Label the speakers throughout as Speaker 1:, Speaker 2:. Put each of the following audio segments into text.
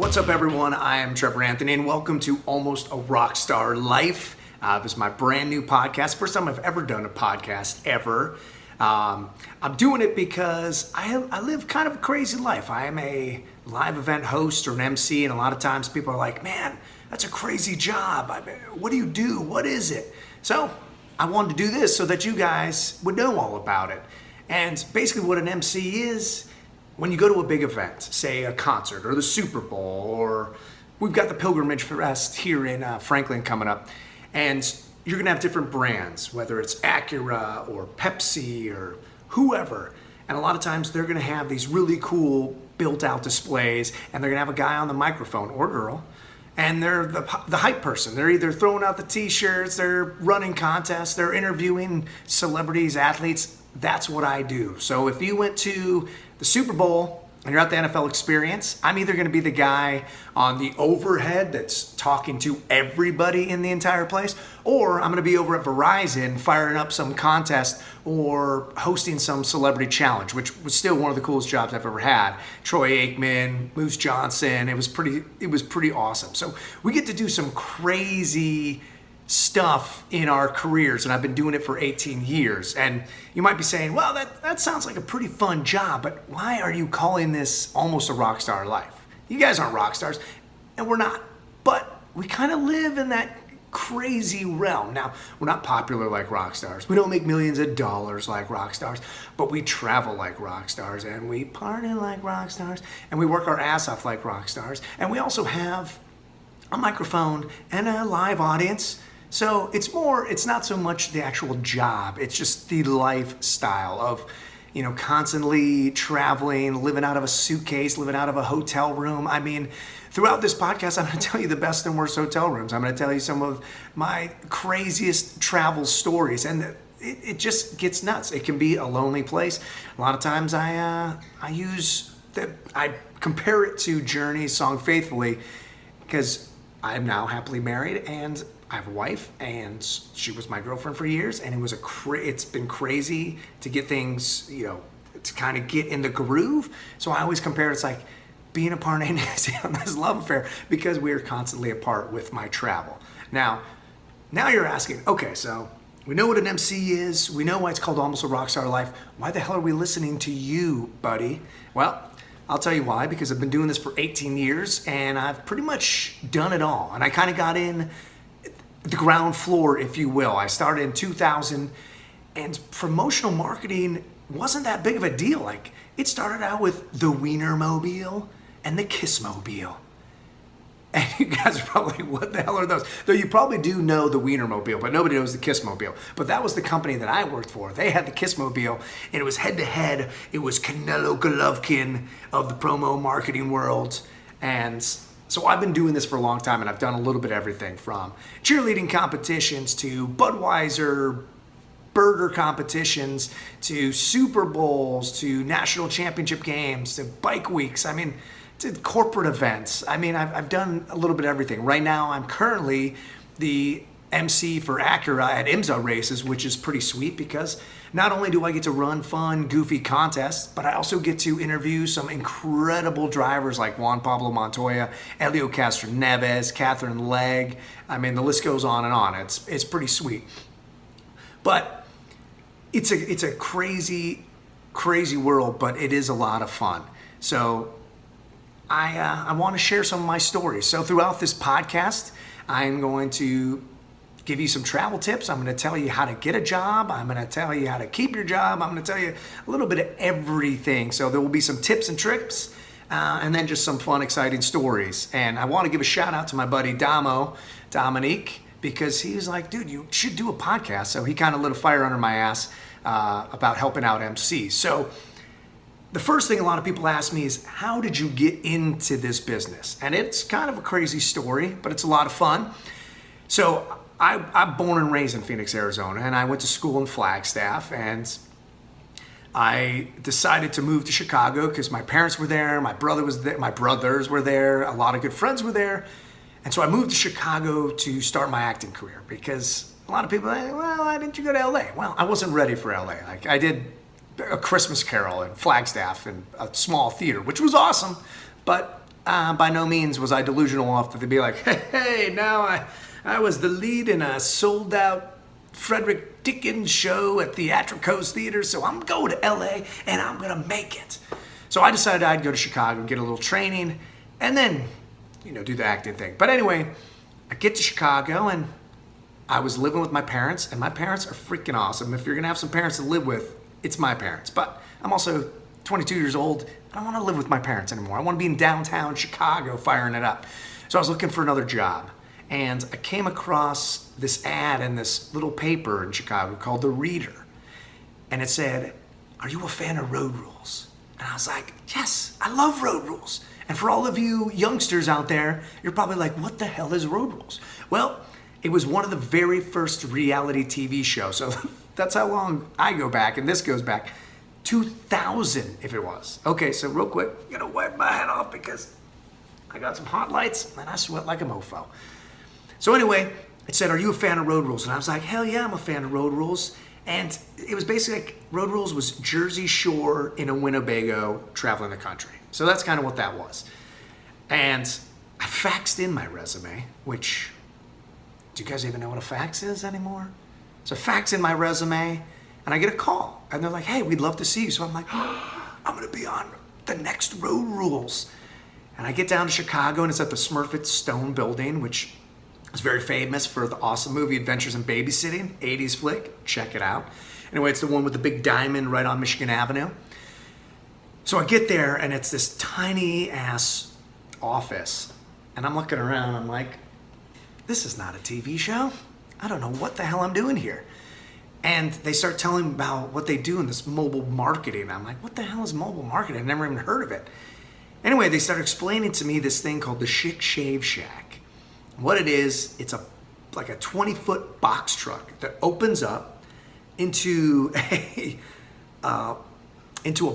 Speaker 1: What's up, everyone? I am Trevor Anthony, and welcome to Almost a Rockstar Life. This is my brand new podcast. First time I've ever done a podcast, ever. I'm doing it because I live kind of a crazy life. I am a live event host or an MC, and a lot of times people are like, man, that's a crazy job. What do you do? What is it? So I wanted to do this so that you guys would know all about it. And basically what an MC is, when you go to a big event, say a concert or the Super Bowl, or we've got the Pilgrimage Fest here in Franklin coming up, and you're gonna have different brands, whether it's Acura or Pepsi or whoever. And a lot of times they're gonna have these really cool built out displays, and they're gonna have a guy on the microphone or girl, and they're the hype person. They're either throwing out the t-shirts, they're running contests, they're interviewing celebrities, athletes. That's what I do. So if you went to the Super Bowl and you're at the NFL Experience, I'm either going to be the guy on the overhead that's talking to everybody in the entire place, or I'm going to be over at Verizon firing up some contest or hosting some celebrity challenge, which was still one of the coolest jobs I've ever had. Troy Aikman, Moose Johnson, it was pretty awesome. So we get to do some crazy stuff in our careers, and I've been doing it for 18 years. And you might be saying, well, that sounds like a pretty fun job, but why are you calling this almost a rock star life? You guys aren't rock stars, and we're not, but we kind of live in that crazy realm. Now, we're not popular like rock stars. We don't make millions of dollars like rock stars, but we travel like rock stars, and we party like rock stars, and we work our ass off like rock stars, and we also have a microphone and a live audience. So it's not so much the actual job, it's just the lifestyle of, constantly traveling, living out of a suitcase, living out of a hotel room. I mean, throughout this podcast, I'm going to tell you the best and worst hotel rooms. I'm going to tell you some of my craziest travel stories, and it just gets nuts. It can be a lonely place. A lot of times I compare it to Journey's song Faithfully, because I'm now happily married and I have a wife, and she was my girlfriend for years, and it's been crazy to get things, to kind of get in the groove. So I always compare it's like being a partner on this love affair, because we are constantly apart with my travel. Now you're asking, okay, so we know what an MC is, we know why it's called Almost a Rockstar Life. Why the hell are we listening to you, buddy? Well, I'll tell you why, because I've been doing this for 18 years and I've pretty much done it all. And I kind of got in the ground floor, if you will. I started in 2000, and promotional marketing wasn't that big of a deal. Like, it started out with the Wienermobile and the Kissmobile. And you guys are probably like, what the hell are those? Though you probably do know the Wienermobile, but nobody knows the Kissmobile. But that was the company that I worked for. They had the Kissmobile, and it was head-to-head. It was Canelo Golovkin of the promo marketing world. And so I've been doing this for a long time, and I've done a little bit of everything from cheerleading competitions to Budweiser burger competitions to Super Bowls to national championship games to bike weeks. I mean, to corporate events. I mean, I've done a little bit of everything. Right now, I'm currently the MC for Acura at Emcee races, which is pretty sweet, because not only do I get to run fun, goofy contests, but I also get to interview some incredible drivers like Juan Pablo Montoya, Helio Castroneves, Catherine Legg. I mean, the list goes on and on. It's pretty sweet. But it's a crazy, crazy world, but it is a lot of fun. So I want to share some of my stories. So throughout this podcast, I'm going to give you some travel tips. I'm going to tell you how to get a job. I'm going to tell you how to keep your job. I'm going to tell you a little bit of everything. So there will be some tips and tricks, and then just some fun, exciting stories. And I want to give a shout out to my buddy Dominique, because he was like, dude, you should do a podcast. So he kind of lit a fire under my ass about helping out MC. So the first thing a lot of people ask me is, how did you get into this business? And it's kind of a crazy story, but it's a lot of fun. So I'm born and raised in Phoenix, Arizona, and I went to school in Flagstaff, and I decided to move to Chicago because my parents were there, my brother was there, my brothers were there, a lot of good friends were there. And so I moved to Chicago to start my acting career, because a lot of people are like, well, why didn't you go to LA? Well, I wasn't ready for LA. Like, I did A Christmas Carol in Flagstaff in a small theater, which was awesome, but by no means was I delusional enough that they'd be like, hey, now I was the lead in a sold-out Frederick Dickens show at Theatricals Theater, so I'm going to LA and I'm going to make it. So I decided I'd go to Chicago, get a little training, and then, do the acting thing. But anyway, I get to Chicago and I was living with my parents, and my parents are freaking awesome. If you're going to have some parents to live with, it's my parents. But I'm also 22 years old. I don't want to live with my parents anymore. I want to be in downtown Chicago firing it up. So I was looking for another job. And I came across this ad in this little paper in Chicago called The Reader. And it said, "Are you a fan of road rules?" And I was like, yes, I love road rules. And for all of you youngsters out there, you're probably like, what the hell is road rules? Well, it was one of the very first reality TV shows. So that's how long I go back. And this goes back 2000, if it was. Okay, so real quick, I'm gonna wipe my head off because I got some hot lights and I sweat like a mofo. So anyway, it said, "Are you a fan of road rules?" And I was like, hell yeah, I'm a fan of road rules. And it was basically like road rules was Jersey Shore in a Winnebago traveling the country. So that's kind of what that was. And I faxed in my resume, which, do you guys even know what a fax is anymore? So I fax in my resume and I get a call and they're like, "Hey, we'd love to see you." So I'm like, I'm gonna be on the next Road Rules. And I get down to Chicago and it's at the Smurfit Stone building, which is very famous for the awesome movie Adventures in Babysitting, 80s flick. Check it out. Anyway, it's the one with the big diamond right on Michigan Avenue. So I get there and it's this tiny ass office. And I'm looking around, I'm like, this is not a TV show. I don't know what the hell I'm doing here. And they start telling me about what they do in this mobile marketing. I'm like, what the hell is mobile marketing? I've never even heard of it. Anyway, they start explaining to me this thing called the Chic Shave Shack. What it is, it's like a 20-foot box truck that opens up into a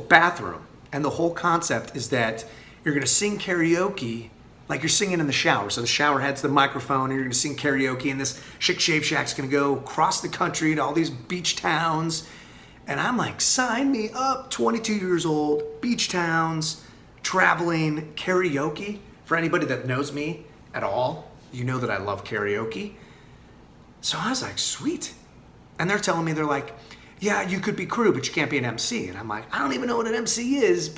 Speaker 1: bathroom. And the whole concept is that you're gonna sing karaoke like you're singing in the shower. So the shower head's the microphone and you're gonna sing karaoke, and this Chic Shave Shack's gonna go across the country to all these beach towns. And I'm like, sign me up, 22 years old, beach towns, traveling, karaoke. For anybody that knows me at all, you know that I love karaoke. So I was like, sweet. And they're telling me, they're like, yeah, you could be crew, but you can't be an MC. And I'm like, I don't even know what an MC is,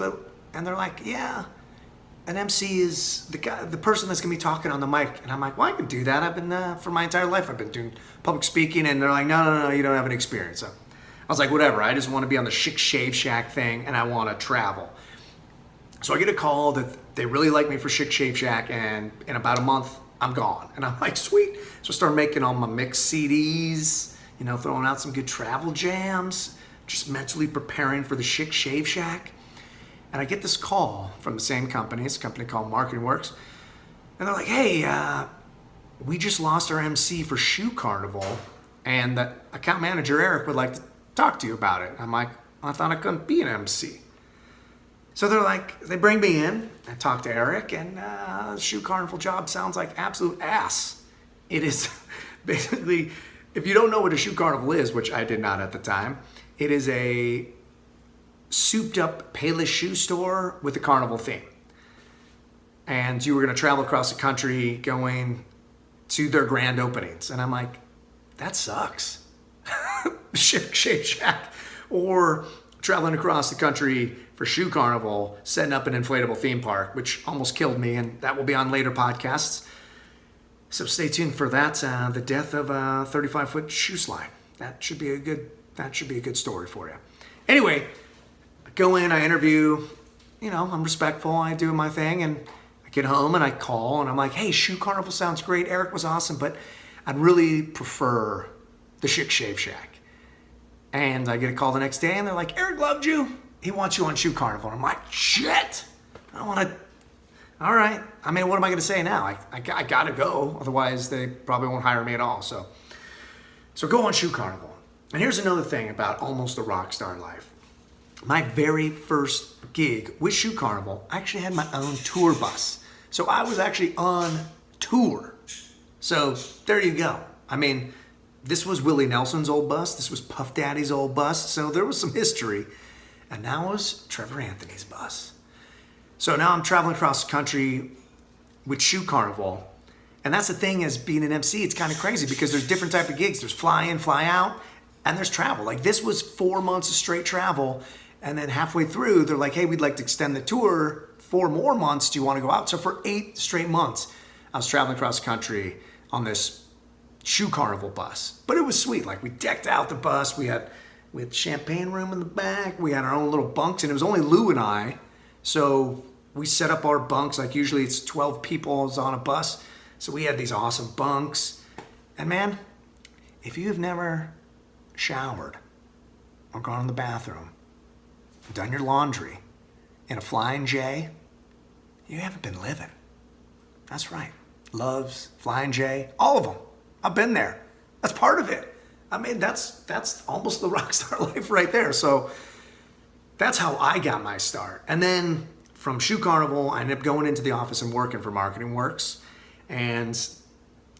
Speaker 1: and they're like, yeah, an MC is the person that's gonna be talking on the mic. And I'm like, well, I can do that. I've been, for my entire life, I've been doing public speaking. And they're like, no, you don't have any experience. So I was like, whatever, I just wanna be on the Chic Shave Shack thing and I wanna travel. So I get a call that they really like me for Chic Shave Shack, and in about a month, I'm gone. And I'm like, sweet. So I start making all my mixed CDs, throwing out some good travel jams, just mentally preparing for the Chic Shave Shack. And I get this call from the same company. It's a company called Marketing Works. And they're like, hey, we just lost our MC for Shoe Carnival, and the account manager, Eric, would like to talk to you about it. I'm like, I thought I couldn't be an MC. So they're like, they bring me in, I talk to Eric, and the Shoe Carnival job sounds like absolute ass. It is basically, if you don't know what a Shoe Carnival is, which I did not at the time, it is a souped up Payless shoe store with a carnival theme. And you were gonna travel across the country going to their grand openings. And I'm like, that sucks. Chic Shave Shack. Or traveling across the country for Shoe Carnival, setting up an inflatable theme park, which almost killed me, and that will be on later podcasts. So stay tuned for that, the death of a 35-foot shoe slide. That should be a good story for you. Anyway, I go in, I interview, I'm respectful, I do my thing, and I get home and I call and I'm like, hey, Shoe Carnival sounds great, Eric was awesome, but I'd really prefer the Chic Shave Shack. And I get a call the next day and they're like, Eric loved you. He wants you on Shoe Carnival. And I'm like, shit. I don't want to. All right. I mean, what am I going to say now? I got to go. Otherwise, they probably won't hire me at all. So go on Shoe Carnival. And here's another thing about almost a rock star life. My very first gig with Shoe Carnival, I actually had my own tour bus. So I was actually on tour. So there you go. I mean, this was Willie Nelson's old bus. This was Puff Daddy's old bus. So there was some history. And now it was Trevor Anthony's bus. So now I'm traveling across the country with Shoe Carnival. And that's the thing, as being an MC, it's kind of crazy because there's different type of gigs. There's fly in, fly out, and there's travel. Like this was 4 months of straight travel. And then halfway through, they're like, hey, we'd like to extend the tour 4 more months. Do you want to go out? So for 8 straight months, I was traveling across the country on this Shoe Carnival bus. But it was sweet. Like we decked out the bus. We had champagne room in the back. We had our own little bunks, and it was only Lou and I. So we set up our bunks. Like usually it's 12 people on a bus. So we had these awesome bunks. And man, if you have never showered or gone in the bathroom, done your laundry in a Flying J, you haven't been living. That's right. Loves, Flying J, all of them. I've been there. That's part of it. I mean, that's almost the Rockstar life right there. So that's how I got my start. And then from Shoe Carnival, I ended up going into the office and working for Marketing Works. And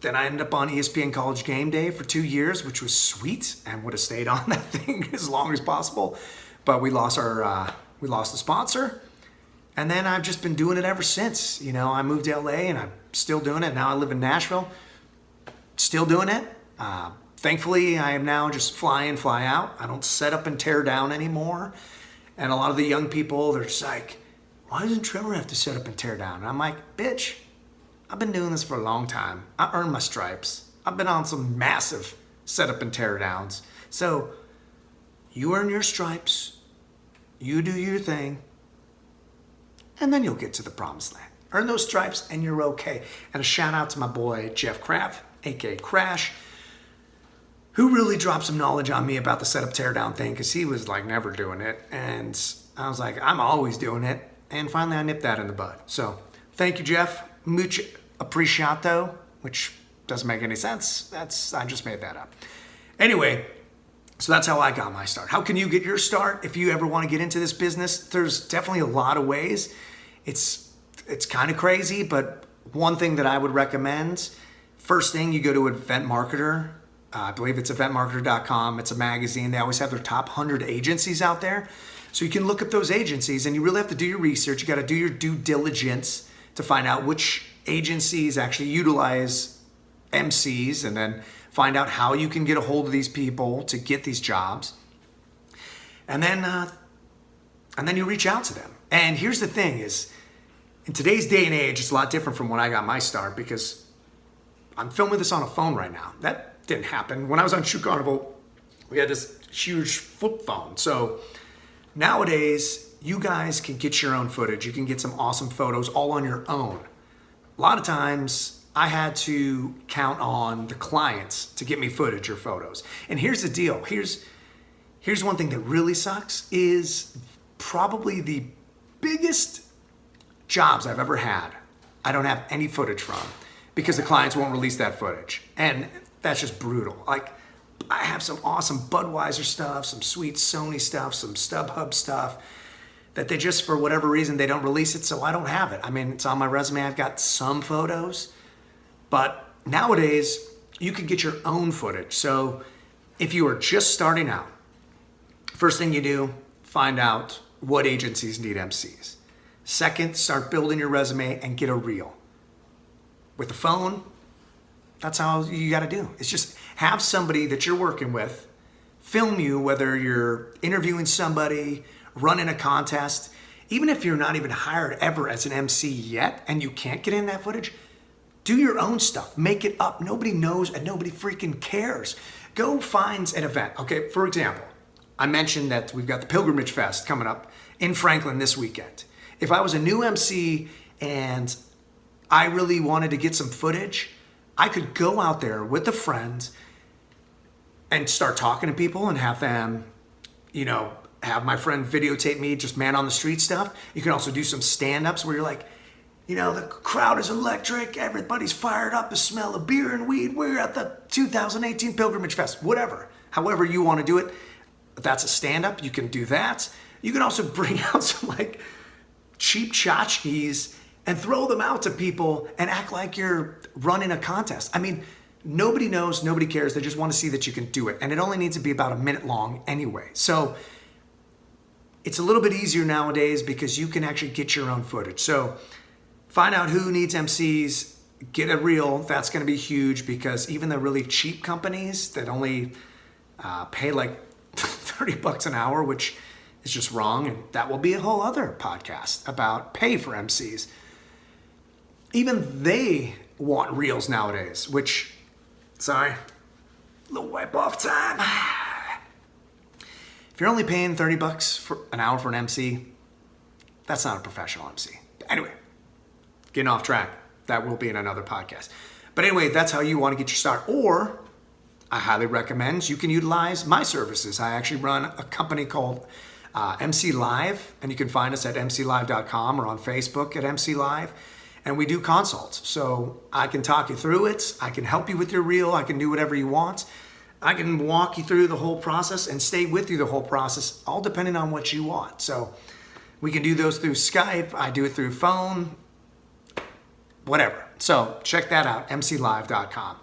Speaker 1: then I ended up on ESPN College Game Day for 2 years, which was sweet, and would have stayed on that thing as long as possible. But we lost the sponsor. And then I've just been doing it ever since. You know, I moved to LA and I'm still doing it. Now I live in Nashville, still doing it. Thankfully, I am now just fly in, fly out. I don't set up and tear down anymore. And a lot of the young people, they're just like, why doesn't Trevor have to set up and tear down? And I'm like, bitch, I've been doing this for a long time. I earned my stripes. I've been on some massive set up and tear downs. So you earn your stripes, you do your thing, and then you'll get to the promised land. Earn those stripes and you're okay. And a shout out to my boy, Jeff Kraft, aka Crash, who really dropped some knowledge on me about the setup teardown thing, because he was like never doing it. And I was like, I'm always doing it. And finally I nipped that in the bud. So thank you, Jeff. Mucho appreciato, which doesn't make any sense. I just made that up. Anyway, so that's how I got my start. How can you get your start if you ever want to get into this business? There's definitely a lot of ways. It's kind of crazy, but one thing that I would recommend, first thing, you go to Event Marketer. I believe it's eventmarketer.com. It's a magazine. They always have their top 100 agencies out there. So you can look at those agencies, and you really have to do your research. You got to do your due diligence to find out which agencies actually utilize MCs, and then find out how you can get a hold of these people to get these jobs. And then you reach out to them. And here's the thing is, in today's day and age, it's a lot different from when I got my start, because I'm filming this on a phone right now. That didn't happen. When I was on Shoe Carnival, we had this huge flip phone. So nowadays, you guys can get your own footage. You can get some awesome photos all on your own. A lot of times, I had to count on the clients to get me footage or photos. And here's the deal. Here's one thing that really sucks, is probably the biggest jobs I've ever had, I don't have any footage from, because the clients won't release that footage. And that's just brutal. Like, I have some awesome Budweiser stuff, some sweet Sony stuff, some StubHub stuff that they just, for whatever reason, they don't release it, so I don't have it. I mean, it's on my resume. I've got some photos, but nowadays you can get your own footage. So if you are just starting out, first thing you do, find out what agencies need MCs. Second, start building your resume and get a reel. With the phone, that's how you got to do. It's just have somebody that you're working with film you, whether you're interviewing somebody, running a contest. Even if you're not even hired ever as an MC yet and you can't get in that footage, do your own stuff. Make it up. Nobody knows and nobody freaking cares. Go find an event. Okay, for example, I mentioned that we've got the Pilgrimage Fest coming up in Franklin this weekend. If I was a new MC and I really wanted to get some footage, I could go out there with a friend and start talking to people and have them, have my friend videotape me, just man on the street stuff. You can also do some stand-ups where you're like, the crowd is electric, everybody's fired up, the smell of beer and weed, we're at the 2018 Pilgrimage Fest, whatever. However you want to do it, that's a stand-up, you can do that. You can also bring out some cheap tchotchkes and throw them out to people and act like you're running a contest. I mean, nobody knows, nobody cares, they just want to see that you can do it. And it only needs to be about a minute long anyway. So it's a little bit easier nowadays because you can actually get your own footage. So find out who needs MCs, get a reel. That's going to be huge because even the really cheap companies that only pay like $30 an hour, which is just wrong, and that will be a whole other podcast about pay for MCs. Even they want reels nowadays, which, sorry, little wipe off time. If you're only paying $30 for an hour for an MC, that's not a professional MC. Anyway, getting off track. That will be in another podcast. But anyway, that's how you want to get your start. Or I highly recommend you can utilize my services. I actually run a company called Emcee Live, and you can find us at emceelive.com or on Facebook at Emcee Live. And we do consults. So I can talk you through it. I can help you with your reel. I can do whatever you want. I can walk you through the whole process and stay with you the whole process, all depending on what you want. So we can do those through Skype. I do it through phone, whatever. So check that out, emceelive.com.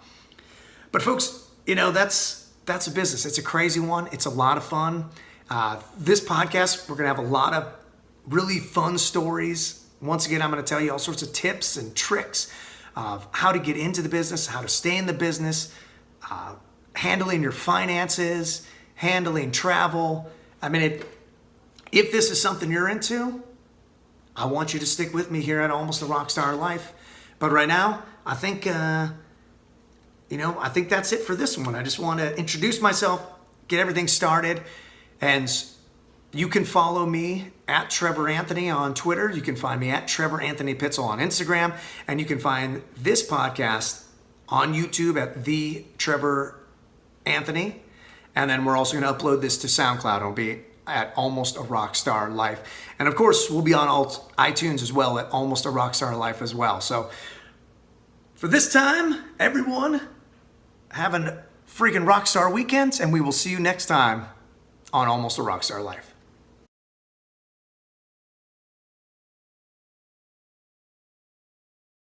Speaker 1: But folks, you know, that's a business. It's a crazy one. It's a lot of fun. This podcast, we're going to have a lot of really fun stories. Once again, I'm going to tell you all sorts of tips and tricks of how to get into the business, how to stay in the business, handling your finances, handling travel. I mean, if this is something you're into, I want you to stick with me here at Almost a Rockstar Life. But right now, I think, I think that's it for this one. I just want to introduce myself, get everything started, and you can follow me at Trevor Anthony on Twitter. You can find me at Trevor Anthony Pitzel on Instagram, and you can find this podcast on YouTube at The Trevor Anthony. And then we're also going to upload this to SoundCloud. It'll be at Almost a Rockstar Life. And of course, we'll be on iTunes as well at Almost a Rockstar Life as well. So for this time, everyone, have a freaking rockstar weekend, and we will see you next time on Almost a Rockstar Life.